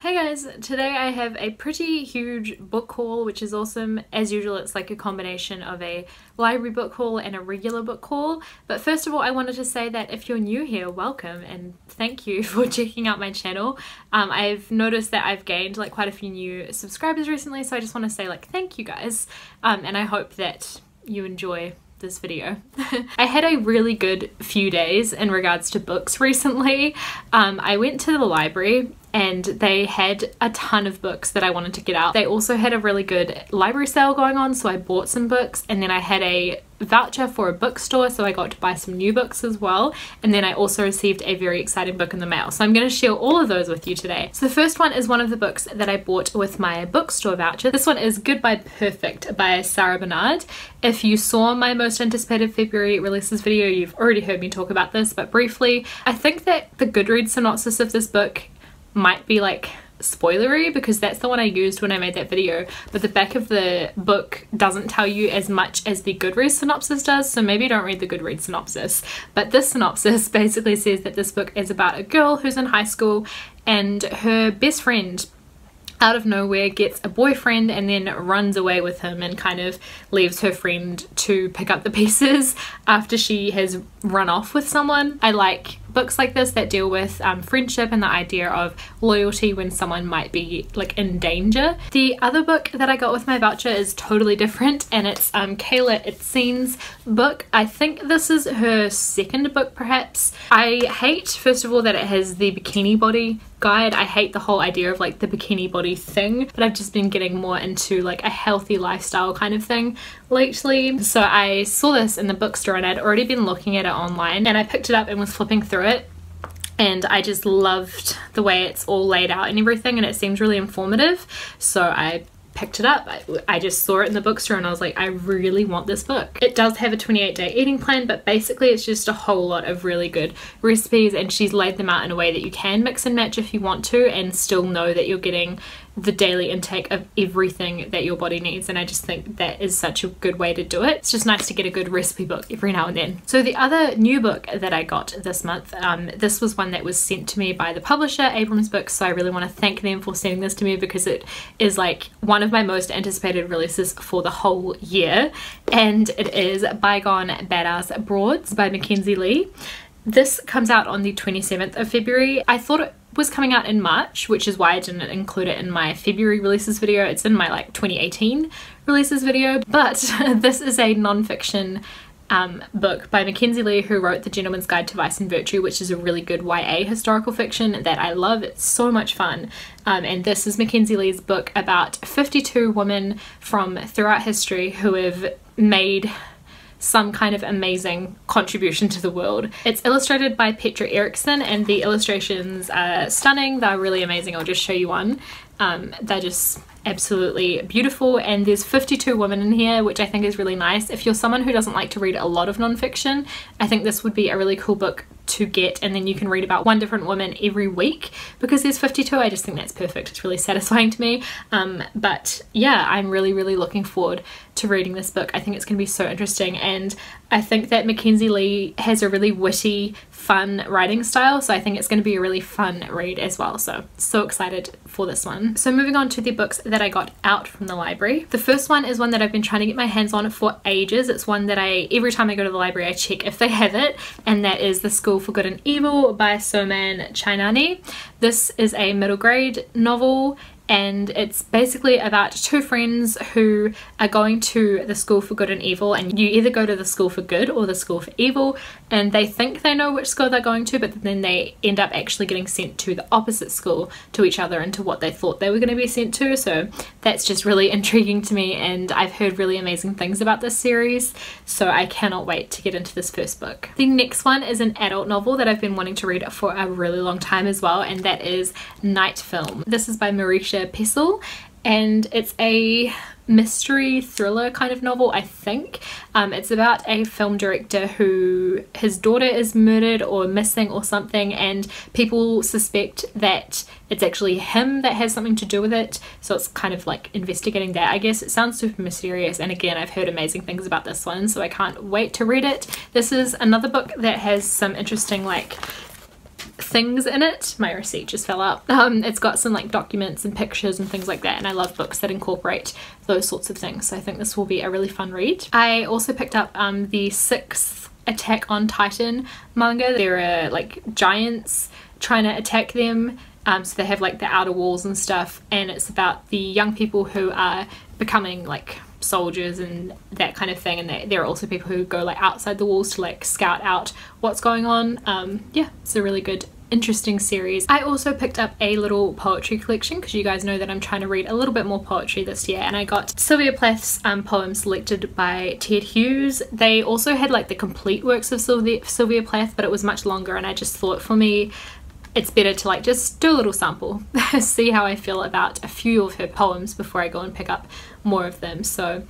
Hey guys, today I have a pretty huge book haul, which is awesome. As usual, it's like a combination of a library book haul and a regular book haul. But first of all, I wanted to say that if you're new here, welcome and thank you for checking out my channel. I've noticed that I've gained like quite a few new subscribers recently, so I just want to say like thank you guys, and I hope that you enjoy this video. I had a really good few days in regards to books recently. I went to the library and they had a ton of books that I wanted to get out. They also had a really good library sale going on, so I bought some books, and then I had a voucher for a bookstore, so I got to buy some new books as well. And then I also received a very exciting book in the mail, so I'm going to share all of those with you today. So the first one is one of the books that I bought with my bookstore voucher. This one is Goodbye Perfect by Sarah Bernard. If you saw my most anticipated February releases video, you've already heard me talk about this, but briefly, I think that the Goodreads synopsis of this book might be like spoilery because that's the one I used when I made that video, but the back of the book doesn't tell you as much as the Goodreads synopsis does, so maybe don't read the Goodreads synopsis. But this synopsis basically says that this book is about a girl who's in high school and her best friend out of nowhere gets a boyfriend and then runs away with him and kind of leaves her friend to pick up the pieces after she has run off with someone. I like books like this that deal with friendship and the idea of loyalty when someone might be like in danger. The other book that I got with my voucher is totally different, and it's Kayla Itzines' book. I think this is her second book perhaps. I hate, first of all, that it has the bikini body guide. I hate the whole idea of like the bikini body thing, but I've just been getting more into like a healthy lifestyle kind of thing lately. So I saw this in the bookstore and I'd already been looking at it online, and I picked it up and was flipping through it, and I just loved the way it's all laid out and everything, and it seems really informative, so I picked it up. I just saw it in the bookstore and I was like, I really want this book. It does have a 28-day eating plan, but basically it's just a whole lot of really good recipes, and she's laid them out in a way that you can mix and match if you want to and still know that you're getting the daily intake of everything that your body needs, and I just think that is such a good way to do it. It's just nice to get a good recipe book every now and then. So the other new book that I got this month, this was one that was sent to me by the publisher Abrams Books, so I really want to thank them for sending this to me because it is like one of my most anticipated releases for the whole year, and it is Bygone Badass Broads by Mackenzie Lee. This comes out on the 27th of February. I thought it was coming out in March, which is why I didn't include it in my February releases video. It's in my like 2018 releases video, but this is a non-fiction book by Mackenzie Lee, who wrote The Gentleman's Guide to Vice and Virtue, which is a really good YA historical fiction that I love. It's so much fun, and this is Mackenzie Lee's book about 52 women from throughout history who have made some kind of amazing contribution to the world. It's illustrated by Petra Eriksson, and the illustrations are stunning. They're really amazing. I'll just show you one. They're just absolutely beautiful, and there's 52 women in here, which I think is really nice. If you're someone who doesn't like to read a lot of non-fiction, I think this would be a really cool book to get, and then you can read about one different woman every week. Because there's 52, I just think that's perfect. It's really satisfying to me. But yeah, I'm really looking forward to reading this book. I think it's going to be so interesting, and I think that Mackenzie Lee has a really witty, fun writing style, so I think it's going to be a really fun read as well. So excited for this one. So moving on to the books that I got out from the library. The first one is one that I've been trying to get my hands on for ages. It's one that every time I go to the library I check if they have it, and that is The School for Good and Evil by Soman Chainani. This is a middle grade novel, and it's basically about two friends who are going to the School for Good and Evil, and you either go to the School for Good or the School for Evil, and they think they know which school they're going to, but then they end up actually getting sent to the opposite school to each other and to what they thought they were going to be sent to. So that's just really intriguing to me, and I've heard really amazing things about this series, so I cannot wait to get into this first book. The next one is an adult novel that I've been wanting to read for a really long time as well, and that is Night Film. This is by Marisha Pessel, and it's a mystery thriller kind of novel, I think. It's about a film director who his daughter is murdered or missing or something, and people suspect that it's actually him that has something to do with it, so it's kind of like investigating that, I guess. It sounds super mysterious, and again, I've heard amazing things about this one, so I can't wait to read it. This is another book that has some interesting like things in it. My receipt just fell out. It's got some like documents and pictures and things like that, and I love books that incorporate those sorts of things, so I think this will be a really fun read. I also picked up the 6th Attack on Titan manga. There are like giants trying to attack them, so they have like the outer walls and stuff, and it's about the young people who are becoming like soldiers and that kind of thing, and there are also people who go like outside the walls to like scout out what's going on. Yeah, it's a really good, interesting series. I also picked up a little poetry collection because you guys know that I'm trying to read a little bit more poetry this year, and I got Sylvia Plath's poems selected by Ted Hughes. They also had like the complete works of Sylvia Plath, but it was much longer, and I just thought for me it's better to like just do a little sample, see how I feel about a few of her poems before I go and pick up more of them. So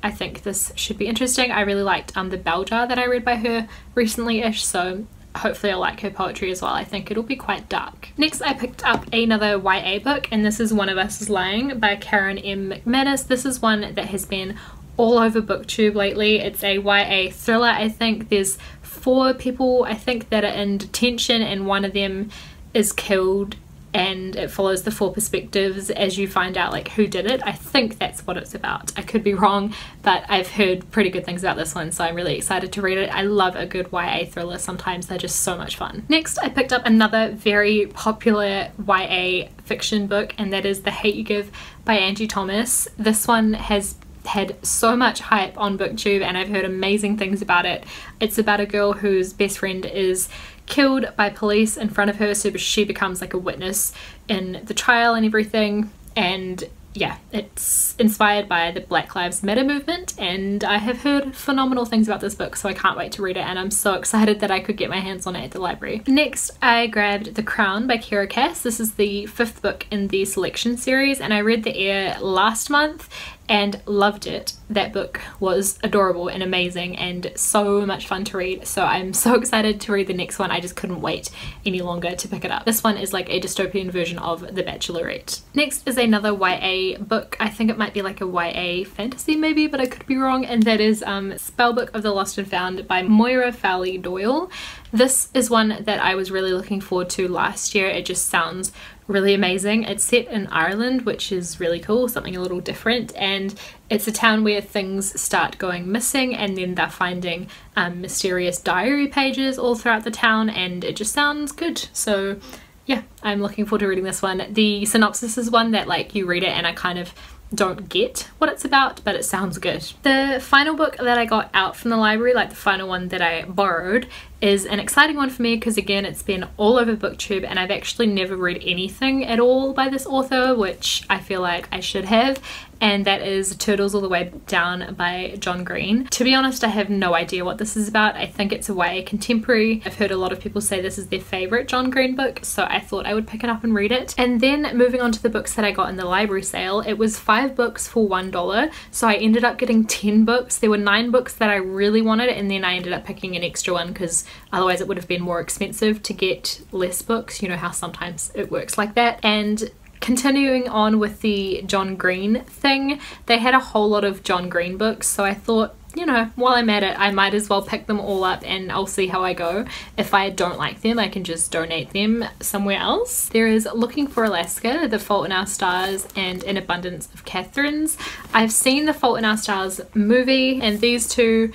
I think this should be interesting. I really liked the Bell Jar that I read by her recently-ish, so hopefully I'll like her poetry as well. I think it'll be quite dark. Next, I picked up another YA book, and this is One of Us is Lying by Karen M. McManus. This is one that has been all over BookTube lately. It's a YA thriller, I think. There's 4 people, I think, that are in detention, and one of them is killed, and it follows the 4 perspectives as you find out like who did it. I think that's what it's about. I could be wrong, but I've heard pretty good things about this one, so I'm really excited to read it. I love a good YA thriller. Sometimes they're just so much fun. Next, I picked up another very popular YA fiction book, and that is The Hate You Give by Angie Thomas. This one has had so much hype on BookTube, and I've heard amazing things about it. It's about a girl whose best friend is killed by police in front of her, so she becomes like a witness in the trial and everything, and yeah, it's inspired by the Black Lives Matter movement, and I have heard phenomenal things about this book, so I can't wait to read it, and I'm so excited that I could get my hands on it at the library. Next, I grabbed The Crown by Kira Cass. This is the 5th book in the Selection series, and I read The Heir last month and loved it. That book was adorable and amazing and so much fun to read, so I'm so excited to read the next one. I just couldn't wait any longer to pick it up. This one is like a dystopian version of The Bachelorette. Next is another YA book. I think it might be like a YA fantasy maybe, but I could be wrong, and that is Spellbook of the Lost and Found by Moira Fowley Doyle. This is one that I was really looking forward to last year. It just sounds really amazing. It's set in Ireland, which is really cool, something a little different, and it's a town where things start going missing, and then they're finding mysterious diary pages all throughout the town, and it just sounds good. So yeah, I'm looking forward to reading this one. The synopsis is one that like you read it and I kind of don't get what it's about, but it sounds good. The final book that I got out from the library, like the final one that I borrowed, is an exciting one for me because again it's been all over BookTube, and I've actually never read anything at all by this author, which I feel like I should have, and that is Turtles All the Way Down by John Green. To be honest, I have no idea what this is about. I think it's a YA contemporary. I've heard a lot of people say this is their favourite John Green book, so I thought I would pick it up and read it. And then moving on to the books that I got in the library sale, it was 5 books for $1, so I ended up getting 10 books. There were 9 books that I really wanted, and then I ended up picking an extra one because otherwise it would have been more expensive to get less books. You know how sometimes it works like that. And continuing on with the John Green thing, they had a whole lot of John Green books, so I thought, you know, while I'm at it, I might as well pick them all up and I'll see how I go. If I don't like them, I can just donate them somewhere else. There is Looking for Alaska, The Fault in Our Stars, and An Abundance of Catherines. I've seen The Fault in Our Stars movie, and these two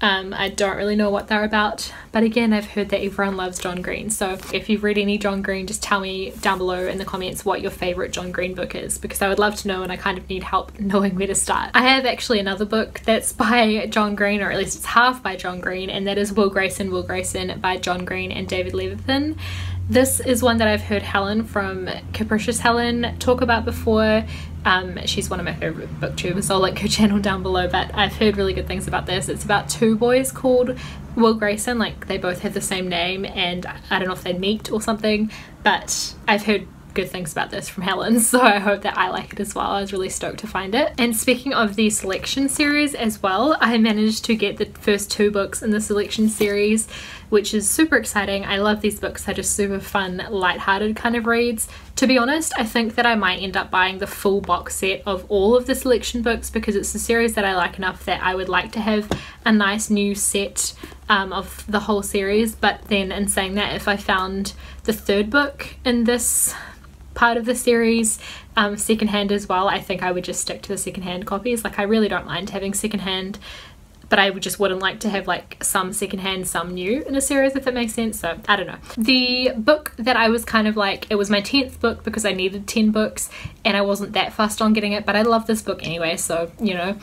I don't really know what they're about, but again I've heard that everyone loves John Green, so if you've read any John Green, just tell me down below in the comments what your favourite John Green book is, because I would love to know and I kind of need help knowing where to start. I have actually another book that's by John Green, or at least it's half by John Green, and that is Will Grayson by John Green and David Leviathan. This is one that I've heard Helen from Capricious Helen talk about before. She's one of my favourite booktubers, so I'll link her channel down below, but I've heard really good things about this. It's about 2 boys called Will Grayson, like they both have the same name, and I don't know if they meet or something, but I've heard good things about this from Helen, so I hope that I like it as well. I was really stoked to find it. And speaking of the Selection series as well, I managed to get the first 2 books in the Selection series, which is super exciting. I love these books. They're just super fun, light-hearted kind of reads. To be honest, I think that I might end up buying the full box set of all of the Selection books because it's a series that I like enough that I would like to have a nice new set of the whole series, but then in saying that, if I found the third book in this part of the series secondhand as well, I think I would just stick to the secondhand copies. Like, I really don't mind having secondhand, but I just wouldn't like to have like some secondhand, some new in a series, if that makes sense. So I don't know. The book that I was kind of like, it was my 10th book because I needed 10 books and I wasn't that fussed on getting it, but I love this book anyway, so you know.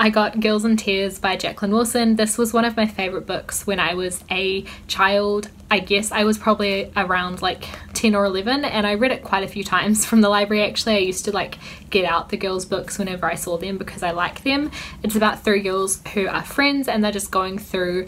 I got Girls in Tears by Jacqueline Wilson. This was one of my favorite books when I was a child. I guess I was probably around like 10 or 11, and I read it quite a few times from the library actually. I used to like get out the girls' books whenever I saw them because I like them. It's about 3 girls who are friends and they're just going through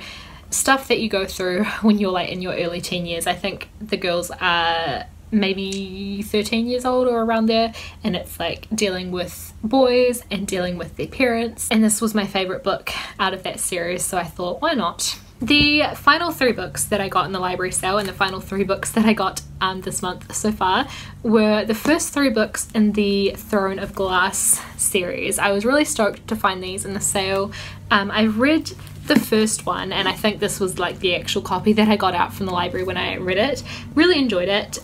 stuff that you go through when you're like in your early teen years. I think the girls are maybe 13 years old or around there, and it's like dealing with boys and dealing with their parents, and this was my favorite book out of that series, so I thought, why not? The final 3 books that I got in the library sale, and the final 3 books that I got this month so far, were the first 3 books in the Throne of Glass series. I was really stoked to find these in the sale. I read the first one, and I think this was like the actual copy that I got out from the library when I read it. Really enjoyed it.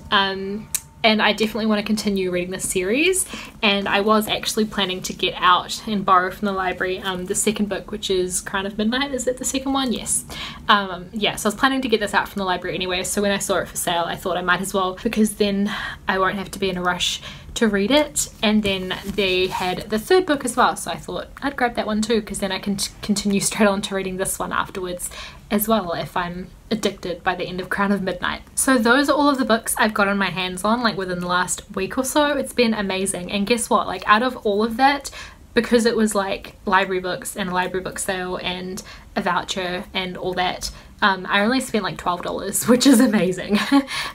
And I definitely want to continue reading this series, and I was actually planning to get out and borrow from the library the second book, which is Crown of Midnight. Is it the second one? Yes. Yeah, so I was planning to get this out from the library anyway, so when I saw it for sale I thought I might as well, because then I won't have to be in a rush to read it. And then they had the third book as well, so I thought I'd grab that one too, because then I can continue straight on to reading this one afterwards as well if I'm addicted by the end of Crown of Midnight. So those are all of the books I've gotten my hands on like within the last week or so. It's been amazing, and guess what, like out of all of that, because it was like library books and a library book sale and a voucher and all that, I only spent like $12, which is amazing.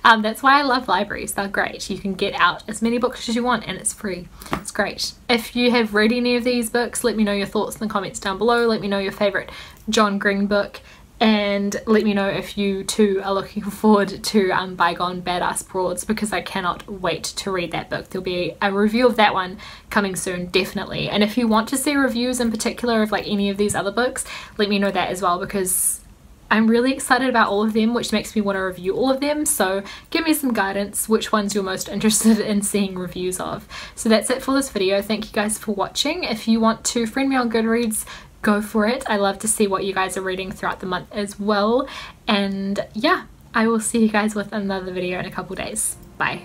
That's why I love libraries. They're great. You can get out as many books as you want and it's free. It's great. If you have read any of these books, let me know your thoughts in the comments down below. Let me know your favorite John Green book, and let me know if you too are looking forward to Bygone Badass Broads, because I cannot wait to read that book. There'll be a review of that one coming soon, definitely. And if you want to see reviews in particular of like any of these other books, let me know that as well, because I'm really excited about all of them, which makes me want to review all of them. So give me some guidance which ones you're most interested in seeing reviews of. So that's it for this video. Thank you guys for watching. If you want to friend me on Goodreads, go for it. I love to see what you guys are reading throughout the month as well. And yeah, I will see you guys with another video in a couple days. Bye.